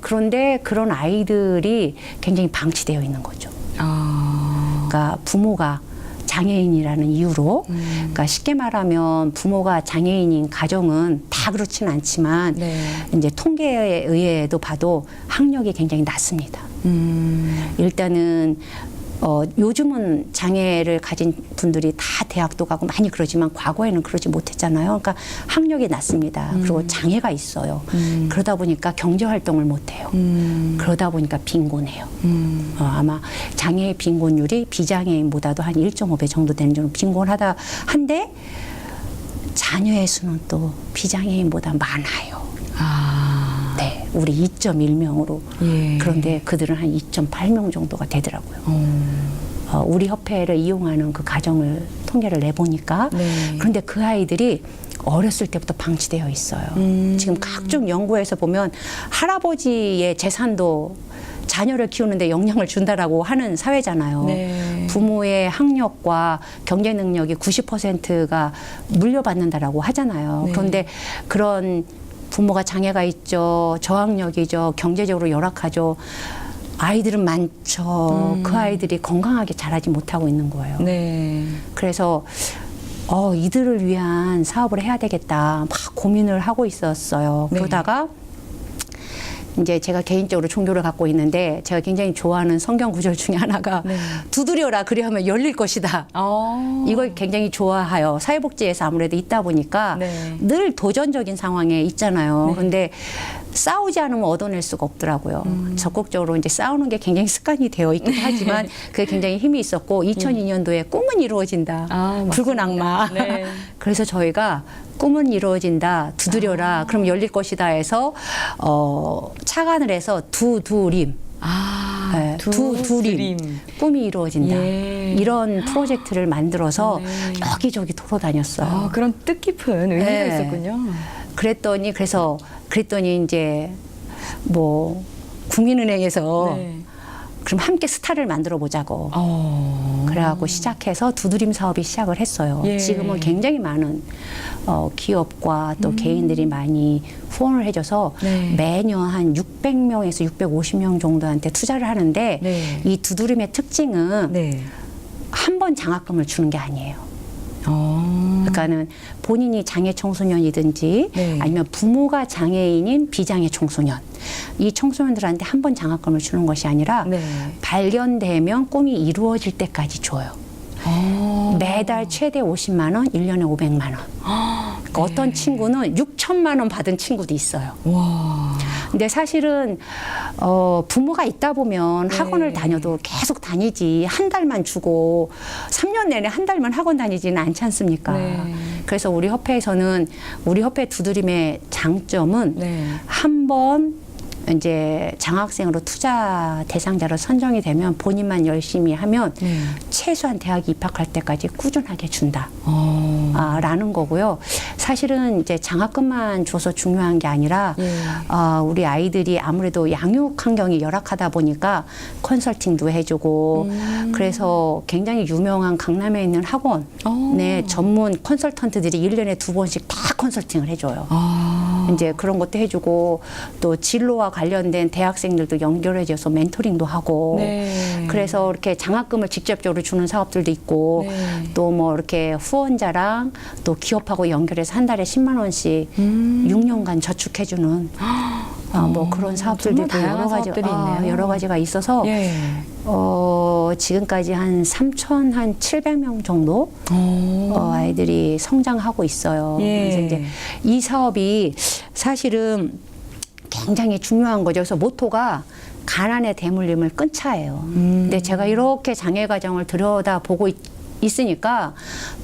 그런데 그런 아이들이 굉장히 방치되어 있는 거죠. 그러니까 부모가 장애인이라는 이유로, 그러니까 쉽게 말하면 부모가 장애인인 가정은 다 그렇지는 않지만 네. 이제 통계에 의해도 봐도 학력이 굉장히 낮습니다. 일단은 요즘은 장애를 가진 분들이 다 대학도 가고 많이 그러지만 과거에는 그러지 못했잖아요. 그러니까 학력이 낮습니다. 그리고 장애가 있어요. 그러다 보니까 경제활동을 못해요. 그러다 보니까 빈곤해요. 아마 장애의 빈곤율이 비장애인보다도 한 1.5배 정도 되는 정도 빈곤하다 한데 자녀의 수는 또 비장애인보다 많아요. 네, 우리 2.1명으로. 예. 그런데 그들은 한 2.8명 정도가 되더라고요. 우리 협회를 이용하는 그 가정을 통계를 내보니까 네. 그런데 그 아이들이 어렸을 때부터 방치되어 있어요. 지금 각종 연구에서 보면 할아버지의 재산도 자녀를 키우는데 영향을 준다라고 하는 사회잖아요. 네. 부모의 학력과 경제 능력이 90%가 물려받는다라고 하잖아요. 네. 그런데 그런 부모가 장애가 있죠. 저학력이죠. 경제적으로 열악하죠. 아이들은 많죠. 그 아이들이 건강하게 자라지 못하고 있는 거예요. 네. 그래서 이들을 위한 사업을 해야 되겠다. 막 고민을 하고 있었어요. 네. 그러다가 이제 제가 개인적으로 종교를 갖고 있는데 제가 굉장히 좋아하는 성경 구절 중에 하나가 네. 두드려라 그리하면 열릴 것이다. 이걸 굉장히 좋아해요. 사회복지에서 아무래도 있다 보니까 네. 늘 도전적인 상황에 있잖아요. 네. 그런데 싸우지 않으면 얻어낼 수가 없더라고요. 적극적으로 이제 싸우는 게 굉장히 습관이 되어 있긴 하지만 그게 굉장히 힘이 있었고 2002년도에 꿈은 이루어진다. 붉은 악마. 네. 그래서 저희가 꿈은 이루어진다. 두드려라. 그럼 열릴 것이다 해서 착안을 해서 두드림. 네, 두드림. 꿈이 이루어진다. 예. 이런 프로젝트를 만들어서 네. 여기저기 돌아다녔어요. 그런 뜻깊은 의미가 네. 있었군요. 그랬더니 이제 뭐 국민은행에서 네. 그럼 함께 스타를 만들어 보자고. 그래갖고 시작해서 두드림 사업이 시작을 했어요. 예. 지금은 굉장히 많은 기업과 또 개인들이 많이 후원을 해줘서 네. 매년 한 600명에서 650명 정도한테 투자를 하는데 네. 이 두드림의 특징은 네. 한 번 장학금을 주는 게 아니에요. 그러니까는 본인이 장애 청소년이든지 네. 아니면 부모가 장애인인 비장애 청소년 이 청소년들한테 한 번 장학금을 주는 것이 아니라 네. 발견되면 꿈이 이루어질 때까지 줘요. 매달 최대 50만 원, 1년에 500만 원. 그러니까 어떤 친구는 6천만 원 받은 친구도 있어요. 와. 근데 사실은 부모가 있다 보면 네. 학원을 다녀도 계속 다니지 한 달만 주고 3년 내내 한 달만 학원 다니지는 않지 않습니까? 네. 그래서 우리 협회에서는 우리 협회 두드림의 장점은 네. 한 번 이제 장학생으로 투자 대상자로 선정이 되면 본인만 열심히 하면 네. 최소한 대학 입학할 때까지 꾸준하게 준다. 라는 거고요. 사실은 이제 장학금만 줘서 중요한 게 아니라 예. 우리 아이들이 아무래도 양육 환경이 열악하다 보니까 컨설팅도 해주고 그래서 굉장히 유명한 강남에 있는 학원 네, 전문 컨설턴트들이 1년에 2번씩 다 컨설팅을 해줘요. 이제 그런 것도 해주고 또 진로와 관련된 대학생들도 연결해줘서 멘토링도 하고 네. 그래서 이렇게 장학금을 직접적으로 주는 사업들도 있고 네. 또 뭐 이렇게 후원자랑 또 기업하고 연결해서 한 달에 10만 원씩 6년간 저축해주는 뭐 그런 사업들도 정말 다양한 여러 가지 사업들이 있네요. 여러 가지가 있어서 예. 지금까지 한 3,700명 정도 아이들이 성장하고 있어요. 예. 그래서 이제 이 사업이 사실은 굉장히 중요한 거죠. 그래서 모토가 가난의 대물림을 끊자예요. 근데 제가 이렇게 장애 가정을 들여다보고 있으니까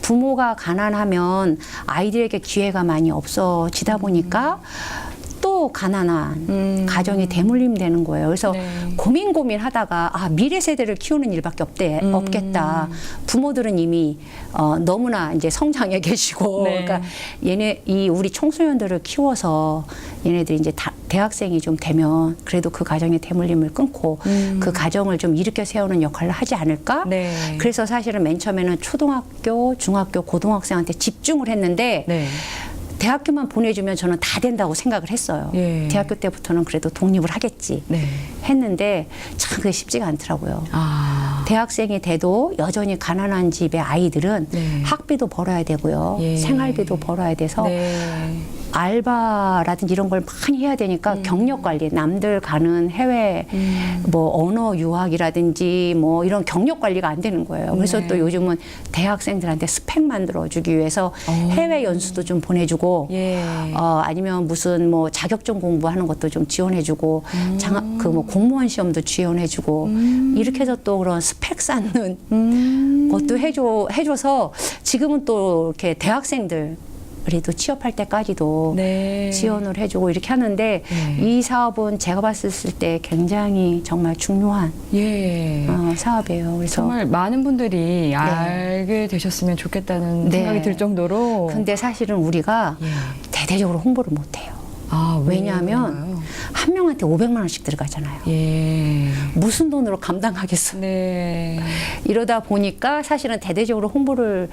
부모가 가난하면 아이들에게 기회가 많이 없어지다 보니까 또 가난한 가정이 대물림되는 거예요. 그래서 네. 고민하다가 미래 세대를 키우는 일밖에 없겠다. 부모들은 이미 너무나 이제 성장해 계시고, 네. 그러니까 우리 청소년들을 키워서 얘네들이 이제 대학생이 좀 되면 그래도 그 가정의 대물림을 끊고 그 가정을 좀 일으켜 세우는 역할을 하지 않을까? 네. 그래서 사실은 맨 처음에는 초등학교, 중학교, 고등학생한테 집중을 했는데. 네. 대학교만 보내주면 저는 다 된다고 생각을 했어요. 예. 대학교 때부터는 그래도 독립을 하겠지 네. 했는데 참 그게 쉽지가 않더라고요. 대학생이 돼도 여전히 가난한 집의 아이들은 네. 학비도 벌어야 되고요. 예. 생활비도 벌어야 돼서 네. 알바라든지 이런 걸 많이 해야 되니까 경력 관리, 남들 가는 해외 뭐 언어 유학이라든지 뭐 이런 경력 관리가 안 되는 거예요. 그래서 네. 또 요즘은 대학생들한테 스펙 만들어주기 위해서 해외 연수도 좀 보내주고 예. 아니면 무슨 뭐 자격증 공부하는 것도 좀 지원해주고 그 뭐 공무원 시험도 지원해주고 이렇게 해서 또 그런 스펙 쌓는 것도 해줘서 지금은 또 이렇게 대학생들 그래도 취업할 때까지도 네. 지원을 해주고 이렇게 하는데 이 사업은 제가 봤을 때 굉장히 정말 중요한 예. 사업이에요. 그래서 정말 많은 분들이 알게 되셨으면 좋겠다는 네. 생각이 들 정도로. 근데 사실은 우리가 예. 대대적으로 홍보를 못해요. 왜 왜냐하면 그런가요? 한 명한테 500만 원씩 들어가잖아요. 예. 무슨 돈으로 감당하겠어요. 네. 이러다 보니까 사실은 대대적으로 홍보를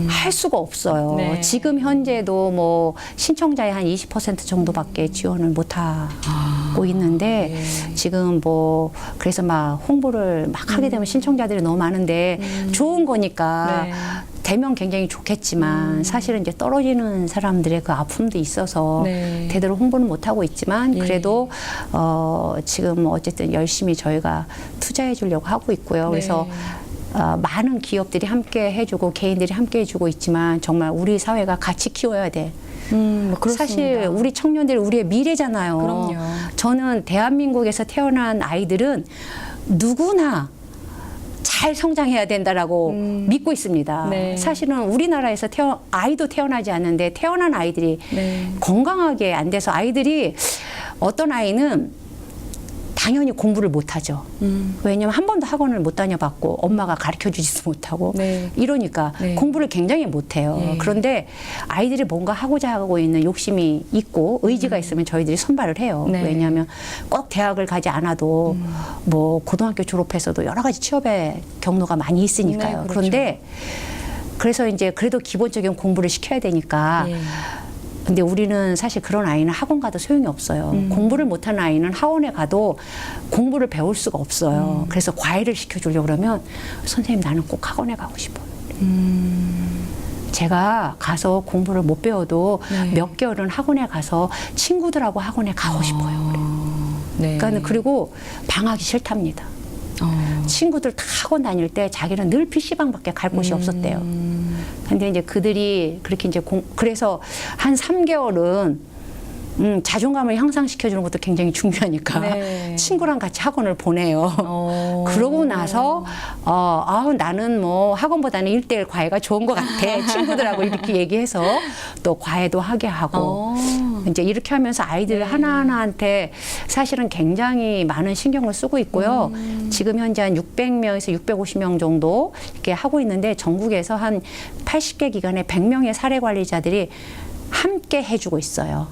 할 수가 없어요. 네. 지금 현재도 뭐 신청자의 한 20% 정도밖에 지원을 못 하고 있는데 지금 뭐 그래서 막 홍보를 막 하게 되면 신청자들이 너무 많은데 좋은 거니까 네. 되면 굉장히 좋겠지만 사실은 이제 떨어지는 사람들의 그 아픔도 있어서 네. 제대로 홍보는 못 하고 있지만 예. 그래도 지금 어쨌든 열심히 저희가 투자해 주려고 하고 있고요. 그래서 많은 기업들이 함께 해주고 개인들이 함께 해주고 있지만 정말 우리 사회가 같이 키워야 돼. 뭐 그렇습니다. 사실 우리 청년들이 우리의 미래잖아요. 그럼요. 저는 대한민국에서 태어난 아이들은 누구나 잘 성장해야 된다라고 믿고 있습니다. 네. 사실은 우리나라에서 아이도 태어나지 않는데 태어난 아이들이 네. 건강하게 안 돼서 아이들이 어떤 아이는 당연히 공부를 못하죠. 왜냐하면 한 번도 학원을 못 다녀봤고 엄마가 가르쳐주지도 못하고 네. 이러니까 네. 공부를 굉장히 못해요. 예. 그런데 아이들이 뭔가 하고자 하고 있는 욕심이 있고 의지가 있으면 저희들이 선발을 해요. 네. 왜냐하면 꼭 대학을 가지 않아도 뭐 고등학교 졸업해서도 여러 가지 취업의 경로가 많이 있으니까요. 네, 그렇죠. 그런데 그래서 이제 그래도 기본적인 공부를 시켜야 되니까 예. 근데 우리는 사실 그런 아이는 학원 가도 소용이 없어요. 공부를 못하는 아이는 학원에 가도 공부를 배울 수가 없어요. 그래서 과외를 시켜주려고 그러면 선생님 나는 꼭 학원에 가고 싶어요. 제가 가서 공부를 못 배워도 네. 몇 개월은 학원에 가서 친구들하고 학원에 가고 싶어요. 네. 그러니까 그리고 방학이 싫답니다. 친구들 다 학원 다닐 때 자기는 늘 PC방밖에 갈 곳이 없었대요. 근데 이제 그들이 그렇게 이제 그래서 한 3개월은 자존감을 향상시켜주는 것도 굉장히 중요하니까 네. 친구랑 같이 학원을 보내요. 그러고 나서 나는 뭐 학원보다는 1:1 과외가 좋은 것 같아. 친구들하고 이렇게 얘기해서 또 과외도 하게 하고 이제 이렇게 하면서 아이들 하나하나한테 사실은 굉장히 많은 신경을 쓰고 있고요. 지금 현재 한 600명에서 650명 정도 이렇게 하고 있는데 전국에서 한 80개 기관에 100명의 사례 관리자들이 함께 해주고 있어요.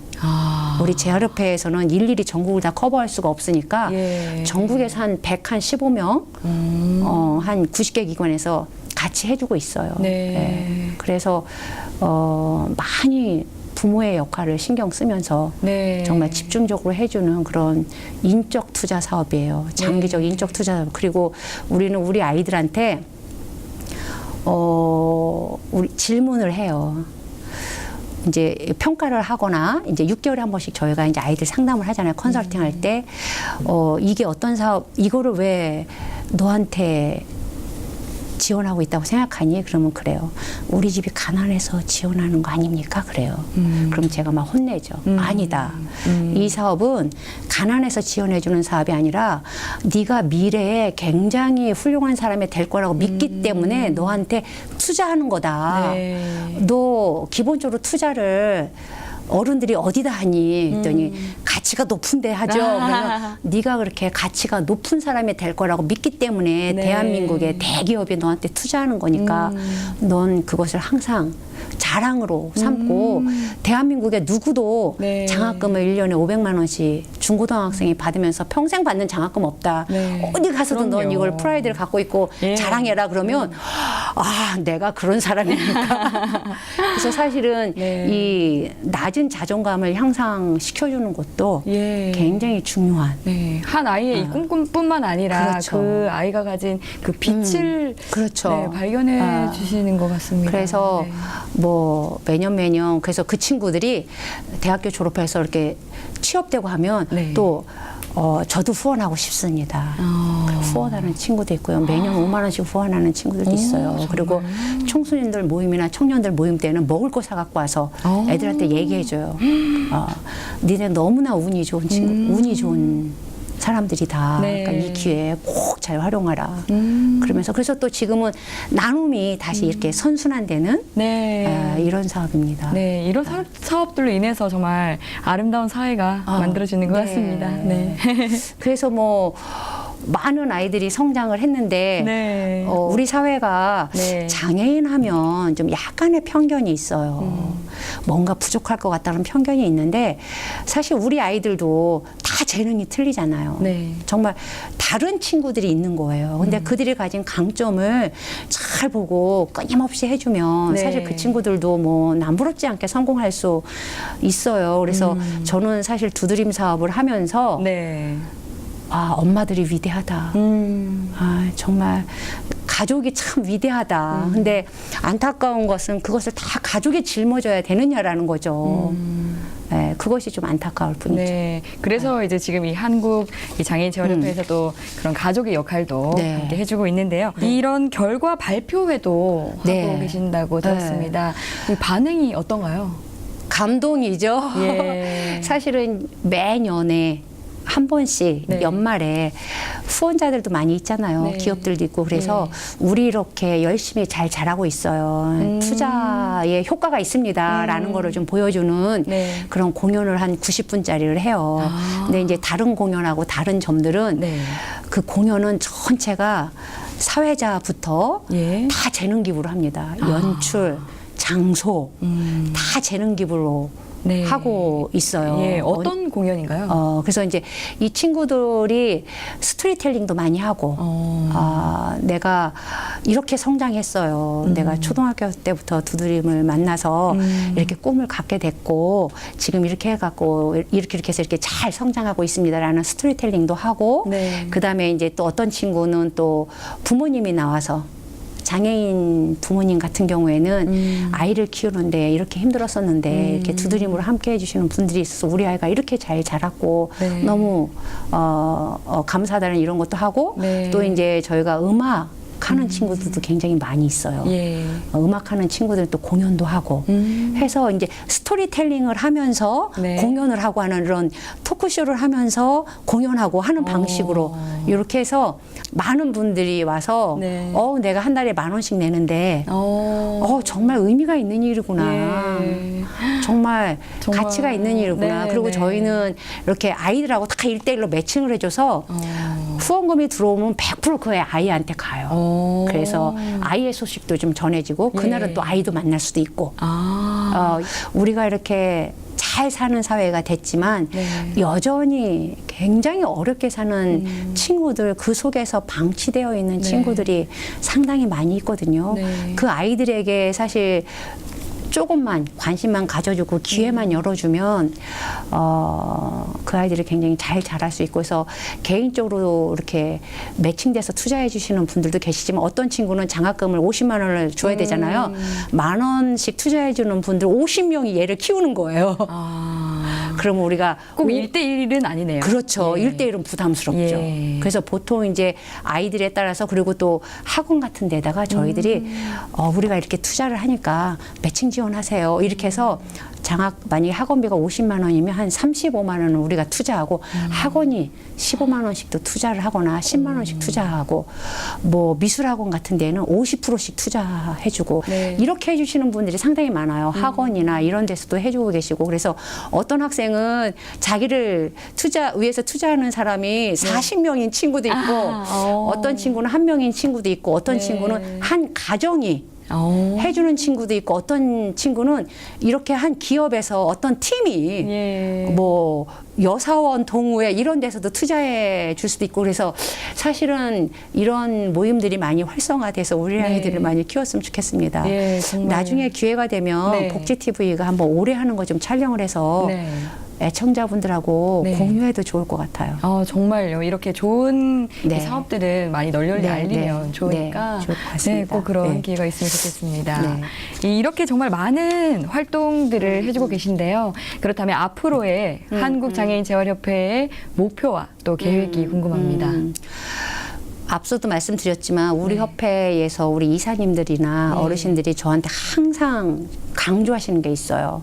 우리 재활협회에서는 일일이 전국을 다 커버할 수가 없으니까 예. 전국에서 한 115명, 한 90개 기관에서 같이 해주고 있어요. 네. 네. 그래서 많이 부모의 역할을 신경 쓰면서 네. 정말 집중적으로 해주는 그런 인적 투자 사업이에요. 장기적 인적 투자 사업. 그리고 우리는 우리 아이들한테 우리 질문을 해요. 이제 평가를 하거나 이제 6개월에 한 번씩 저희가 이제 아이들 상담을 하잖아요. 컨설팅 할 때 이게 어떤 사업, 이거를 왜 너한테 지원하고 있다고 생각하니? 그러면 그래요. 우리 집이 가난해서 지원하는 거 아닙니까? 그래요. 그럼 제가 막 혼내죠. 아니다. 이 사업은 가난해서 지원해주는 사업이 아니라 네가 미래에 굉장히 훌륭한 사람이 될 거라고 믿기 때문에 너한테 투자하는 거다. 네. 너 기본적으로 투자를 어른들이 어디다 하니? 했더니 가치가 높은데 하죠. 그러면 네가 그렇게 가치가 높은 사람이 될 거라고 믿기 때문에 네. 대한민국의 대기업이 너한테 투자하는 거니까 넌 그것을 항상 자랑으로 삼고 대한민국의 누구도 네. 장학금을 1년에 500만 원씩 중고등학생이 받으면서 평생 받는 장학금 없다. 네. 어디 가서도 넌 그럼요. 이걸 프라이드를 갖고 있고 예. 자랑해라 그러면 아 내가 그런 사람이니까. 그래서 사실은 네. 이 낮은 자존감을 향상시켜주는 것도 예. 굉장히 중요한. 네, 한 아이의 이 꿈뿐만 아니라 그렇죠. 그 아이가 가진 그 빛을 그렇죠. 네, 발견해 아. 주시는 것 같습니다. 그래서 네. 뭐 매년 그래서 그 친구들이 대학교 졸업해서 이렇게 취업되고 하면 네. 또 저도 후원하고 싶습니다. 후원하는 친구도 있고요. 매년 5만 원씩 후원하는 친구들도 있어요. 그리고 청소년들 모임이나 청년들 모임 때는 먹을 거 사갖고 와서 애들한테 얘기해줘요. 니네 너무나 운이 좋은 친구, 운이 좋은 사람들이다. 네. 그러니까 이 기회에 꼭 잘 활용하라. 그러면서 그래서 또 지금은 나눔이 다시 이렇게 선순환되는 네. 이런 사업입니다. 네, 이런 사업들로 인해서 정말 아름다운 사회가 만들어지는 것 네. 같습니다. 네. 그래서 뭐 많은 아이들이 성장을 했는데 네. 우리 사회가 네. 장애인 하면 좀 약간의 편견이 있어요. 뭔가 부족할 것 같다는 편견이 있는데 사실 우리 아이들도 다 재능이 틀리잖아요. 네. 정말 다른 친구들이 있는 거예요. 근데 그들이 가진 강점을 잘 보고 끊임없이 해주면 네. 사실 그 친구들도 뭐 남부럽지 않게 성공할 수 있어요. 그래서 저는 사실 두드림 사업을 하면서 네. 아, 엄마들이 위대하다. 아, 정말 가족이 참 위대하다. 근데 안타까운 것은 그것을 다 가족이 짊어져야 되느냐라는 거죠. 네, 그것이 좀 안타까울 뿐이죠. 네. 그래서 이제 지금 이 한국 이 장애인 지원협회에서도 그런 가족의 역할도 네. 함께 해주고 있는데요. 이런 결과 발표회도 네. 하고 계신다고 들었습니다. 이 반응이 어떤가요? 감동이죠. 예. 사실은 매년에 한 번씩 네. 연말에 후원자들도 많이 있잖아요. 네. 기업들도 있고 그래서 우리 이렇게 열심히 잘 자라고 있어요. 투자에 효과가 있습니다라는 거를 좀 보여주는 네. 그런 공연을 한 90분짜리를 해요. 근데 이제 다른 공연하고 다른 점들은 네. 그 공연은 전체가 사회자부터 예. 다 재능 기부를 합니다. 연출, 장소 다 재능 기부로 네. 하고 있어요. 예. 어떤 공연인가요? 그래서 이제 이 친구들이 스토리텔링도 많이 하고, 내가 이렇게 성장했어요. 내가 초등학교 때부터 두드림을 만나서 이렇게 꿈을 갖게 됐고, 지금 이렇게 해갖고, 이렇게 해서 이렇게 잘 성장하고 있습니다라는 스토리텔링도 하고, 네. 그 다음에 이제 또 어떤 친구는 또 부모님이 나와서 장애인 부모님 같은 경우에는 아이를 키우는데 이렇게 힘들었었는데 이렇게 두드림으로 함께 해주시는 분들이 있어서 우리 아이가 이렇게 잘 자랐고 네. 너무 감사하다는 이런 것도 하고 네. 또 이제 저희가 음악 하는 친구들도 굉장히 많이 있어요. 예. 음악하는 친구들도 공연도 하고 해서 이제 스토리텔링을 하면서 네. 공연을 하고 하는 이런 토크쇼를 하면서 공연하고 하는 방식으로 이렇게 해서 많은 분들이 와서 네. 내가 한 달에 10,000원씩 내는데 정말 의미가 있는 일이구나. 예. 정말 정말. 가치가 있는 일이구나. 네, 그리고 네. 저희는 이렇게 아이들하고 다 1대1로 매칭을 해줘서 후원금이 들어오면 100% 그 아이한테 가요. 그래서 아이의 소식도 좀 전해지고 그날은 예. 또 아이도 만날 수도 있고 아. 우리가 이렇게 잘 사는 사회가 됐지만 네. 여전히 굉장히 어렵게 사는 친구들 그 속에서 방치되어 있는 네. 친구들이 상당히 많이 있거든요. 네. 그 아이들에게 사실 조금만 관심만 가져주고 기회만 열어주면 그 아이들이 굉장히 잘 자랄 수 있고 해서 개인적으로 이렇게 매칭돼서 투자해 주시는 분들도 계시지만 어떤 친구는 장학금을 50만 원을 줘야 되잖아요. 10,000원씩 투자해 주는 분들 50명이 얘를 키우는 거예요. 그러면 우리가 꼭 1대1은 아니네요. 그렇죠. 예. 1대1은 부담스럽죠. 예. 그래서 보통 이제 아이들에 따라서 그리고 또 학원 같은 데다가 저희들이 우리가 이렇게 투자를 하니까 매칭 지원하세요. 이렇게 해서 장학 만약에 학원비가 50만 원이면 한 35만 원은 우리가 투자하고 학원이 15만 원씩도 투자를 하거나 10만 원씩 투자하고 뭐 미술학원 같은 데는 50%씩 투자해주고 네. 이렇게 해주시는 분들이 상당히 많아요. 학원이나 이런 데서도 해주고 계시고 그래서 어떤 학생은 자기를 위해서 투자하는 사람이 40명인 친구도 있고 어떤 친구는 1명인 친구도 있고 어떤 네. 친구는 한 가정이 어. 해주는 친구도 있고 어떤 친구는 이렇게 한 기업에서 어떤 팀이 예. 뭐 여사원 동호회 이런 데서도 투자해 줄 수도 있고 그래서 사실은 이런 모임들이 많이 활성화돼서 우리 네. 아이들을 많이 키웠으면 좋겠습니다. 예, 정말. 나중에 기회가 되면 네. 복지TV가 한번 오래 하는 거 좀 촬영을 해서 네. 애청자분들하고 네. 공유해도 좋을 것 같아요. 정말요. 이렇게 좋은 네. 이 사업들을 많이 널리 네, 알리면 네. 좋으니까 네, 좋을 것 같습니다. 꼭 그런 네. 기회가 있으면 좋겠습니다. 네. 이렇게 정말 많은 활동들을 해주고 계신데요. 그렇다면 앞으로의 한국장애인재활협회의 목표와 또 계획이 궁금합니다. 앞서도 말씀드렸지만 우리 협회에서 우리 이사님들이나 네. 어르신들이 저한테 항상 강조하시는 게 있어요.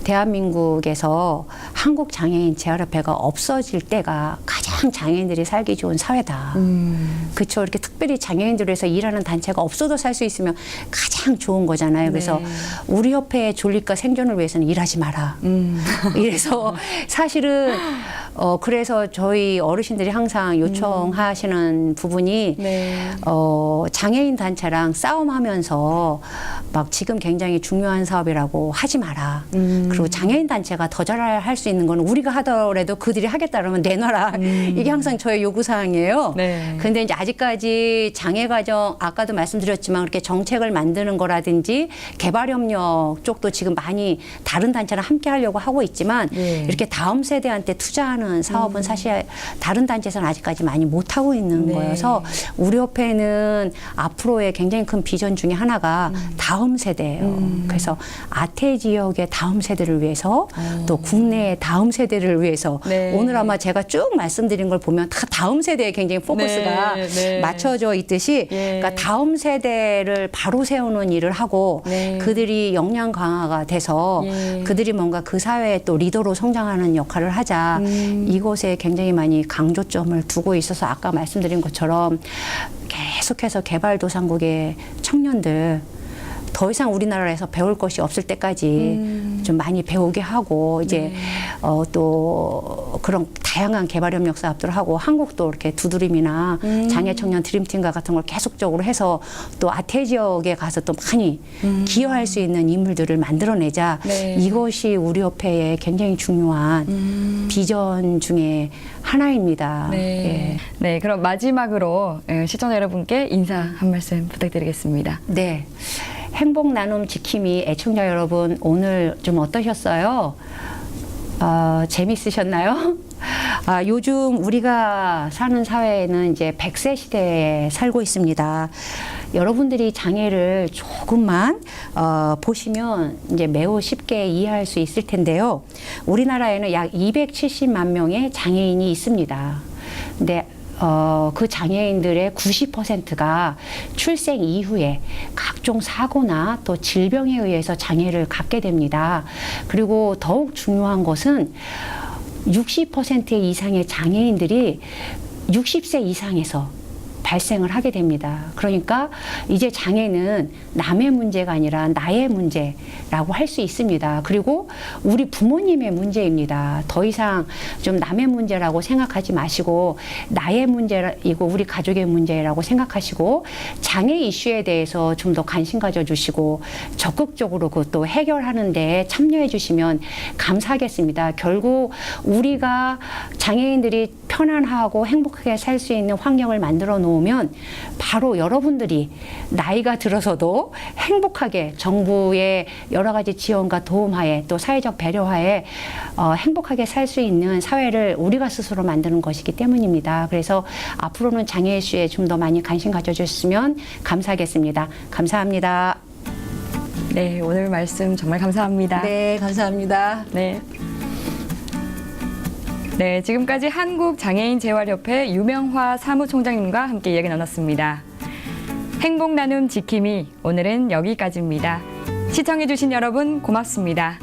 대한민국에서 한국장애인재활협회가 없어질 때가 가장 장애인들이 살기 좋은 사회다. 그렇죠. 이렇게 특별히 장애인들을 위해서 일하는 단체가 없어도 살 수 있으면 가장 좋은 거잖아요. 그래서 네. 우리 협회의 존립과 생존을 위해서는 일하지 마라. 이래서 사실은 그래서 저희 어르신들이 항상 요청하시는 부분이 네. 장애인 단체랑 싸움하면서 막 지금 굉장히 중요한 사업이라고 하지 마라. 그리고 장애인 단체가 더 잘할 수 있는 건 우리가 하더라도 그들이 하겠다 그러면 내놔라. 이게 항상 저의 요구사항이에요. 네. 근데 이제 아직까지 장애가정 아까도 말씀드렸지만 그렇게 정책을 만드는 거라든지 개발협력 쪽도 지금 많이 다른 단체랑 함께 하려고 하고 있지만 네. 이렇게 다음 세대한테 투자하는 사업은 사실 다른 단체에서는 아직까지 많이 못 하고 있는 네. 거여서 우리 협회는 앞으로의 굉장히 큰 비전 중에 하나가 다음 세대예요. 그래서 아태 지역의 다음 세대를 위해서 또 국내의 다음 세대를 위해서 네. 오늘 아마 제가 쭉 말씀드린 걸 보면 다 다음 세대에 굉장히 포커스가 네, 네. 맞춰져 있듯이 예. 그러니까 다음 세대를 바로 세우는 일을 하고 네. 그들이 역량 강화가 돼서 예. 그들이 뭔가 그 사회의 또 리더로 성장하는 역할을 하자. 이곳에 굉장히 많이 강조점을 두고 있어서 아까 말씀드린 것처럼 계속해서 개발도상국의 청년들 더 이상 우리나라에서 배울 것이 없을 때까지 좀 많이 배우게 하고 이제 또 그런 다양한 개발협력 사업들을 하고 한국도 이렇게 두드림이나 장애 청년 드림팀과 같은 걸 계속적으로 해서 또 아태 지역에 가서 또 많이 기여할 수 있는 인물들을 만들어내자. 네. 이것이 우리 협회의 굉장히 중요한 비전 중에 하나입니다. 네. 예. 네, 그럼 마지막으로 시청자 여러분께 인사 한 말씀 부탁드리겠습니다. 네. 행복 나눔 지킴이 애청자 여러분 오늘 좀 어떠셨어요? 재밌으셨나요? 요즘 우리가 사는 사회에는 이제 100세 시대에 살고 있습니다. 여러분들이 장애를 조금만 보시면 이제 매우 쉽게 이해할 수 있을 텐데요. 우리나라에는 약 270만 명의 장애인이 있습니다. 근데 그 장애인들의 90%가 출생 이후에 각종 사고나 또 질병에 의해서 장애를 갖게 됩니다. 그리고 더욱 중요한 것은 60% 이상의 장애인들이 60세 이상에서 발생을 하게 됩니다. 그러니까 이제 장애는 남의 문제가 아니라 나의 문제라고 할 수 있습니다. 그리고 우리 부모님의 문제입니다. 더 이상 좀 남의 문제라고 생각하지 마시고 나의 문제이고 우리 가족의 문제라고 생각하시고 장애 이슈에 대해서 좀 더 관심 가져주시고 적극적으로 그것도 해결하는 데 참여해 주시면 감사하겠습니다. 결국 우리가 장애인들이 편안하고 행복하게 살 수 있는 환경을 만들어 놓으면 바로 여러분들이 나이가 들어서도 행복하게 정부의 여러 가지 지원과 도움하에 또 사회적 배려하에 행복하게 살 수 있는 사회를 우리가 스스로 만드는 것이기 때문입니다. 그래서 앞으로는 장애 이슈에 좀 더 많이 관심 가져주셨으면 감사하겠습니다. 감사합니다. 네, 오늘 말씀 정말 감사합니다. 네, 감사합니다. 네. 네, 지금까지 한국장애인재활협회 유명화 사무총장님과 함께 이야기 나눴습니다. 행복 나눔 지킴이 오늘은 여기까지입니다. 시청해주신 여러분 고맙습니다.